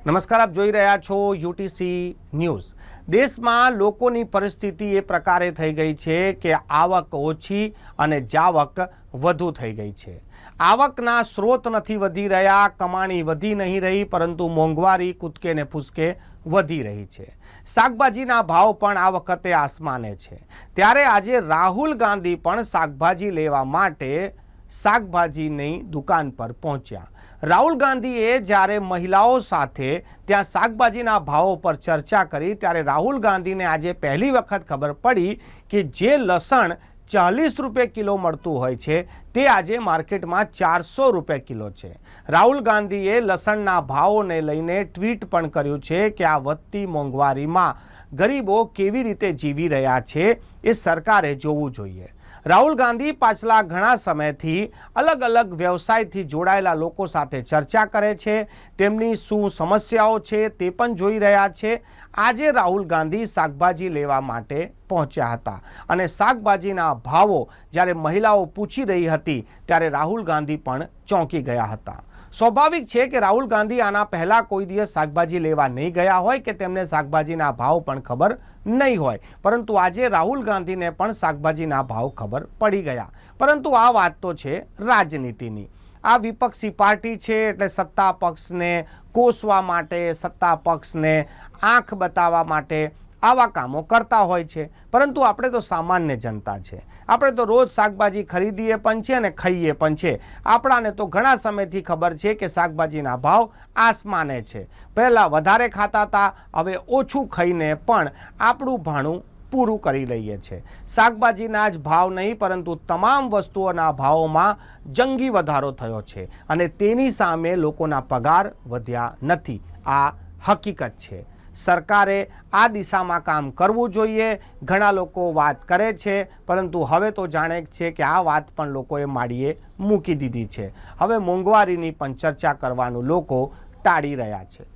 નમસ્કાર, આપ જોઈ રહ્યા છો યુટીસી ન્યૂઝ। દેશમાં લોકોની પરિસ્થિતિ એ પ્રકારે થઈ ગઈ છે કે આવક ઓછી અને જાવક વધુ થઈ ગઈ છે। આવકના સ્ત્રોત નથી વધી રહ્યા, કમાણી વધી નહીં રહી, પરંતુ મોંઘવારી કૂદકે ને ફૂસકે વધી રહી છે। શાકભાજીના ભાવ પણ આ વખતે આસમાને છે। ત્યારે આજે રાહુલ ગાંધી પણ શાકભાજી લેવા માટે શાકભાજીની દુકાન પર પહોંચ્યા। રાહુલ ગાંધીએ જ્યારે મહિલાઓ સાથે ત્યાં શાકભાજીના ભાવો પર ચર્ચા કરી ત્યારે રાહુલ ગાંધીને આજે પહેલી વખત ખબર પડી કે જે લસણ 40 રૂપિયા કિલો મળતું હોય છે તે આજે માર્કેટમાં 400 રૂપિયા કિલો છે। રાહુલ ગાંધીએ લસણના ભાવોને લઈને ટ્વીટ પણ કર્યું છે કે આ વધતી મોંઘવારીમાં ગરીબો કેવી રીતે જીવી રહ્યા છે એ સરકારે જોવું જોઈએ। રાહુલ ગાંધી પાછલા ઘણા સમયથી અલગ અલગ વ્યવસાયથી જોડાયેલા લોકો સાથે ચર્ચા કરે છે, તેમની શું સમસ્યાઓ છે તે પણ જોઈ રહ્યા છે। આજે રાહુલ ગાંધી શાકભાજી લેવા માટે પહોંચ્યા હતા અને શાકભાજીના ભાવો જ્યારે મહિલાઓ પૂછી રહી હતી ત્યારે રાહુલ ગાંધી પણ ચોંકી ગયા હતા। સ્વાભાવિક છે કે રાહુલ ગાંધી આના પહેલાં કોઈ દિવસ શાકભાજી લેવા નહીં ગયા હોય કે તેમને શાકભાજીના ભાવ પણ ખબર નહીં હોય, પરંતુ આજે રાહુલ ગાંધીને પણ શાકભાજીના ભાવ ખબર પડી ગયા। પરંતુ આ વાત તો છે રાજનીતિની। આ વિપક્ષી પાર્ટી છે એટલે સત્તા પક્ષને કોસવા માટે, સત્તા પક્ષને આંખ બતાવવા માટે આવા કામો કરતા હોય છે, પરંતુ આપણે તો સામાન્ય જનતા છે। આપણે તો રોજ શાકભાજી ખરીદીએ પણ છે અને ખાઈએ પણ છે। આપણાને તો ઘણા સમયથી ખબર છે કે શાકભાજીના ભાવ આસમાને છે। પહેલાં વધારે ખાતા હતા, હવે ઓછું ખાઈને પણ આપણું ભાણું પૂરું કરી લઈએ છીએ। શાકભાજીના જ ભાવ નહીં પરંતુ તમામ વસ્તુઓના ભાવોમાં જંગી વધારો થયો છે અને તેની સામે લોકોના પગાર વધ્યા નથી। આ હકીકત છે। સરકારે આ દિશામાં કામ કરવું જોઈએ। ઘણા લોકો વાત કરે છે પરંતુ હવે તો જાણે છે કે આ વાત પણ લોકોએ માડીએ મૂકી દીધી છે। હવે મોંઘવારીની પણ ચર્ચા કરવાનું લોકો ટાળી રહ્યા છે।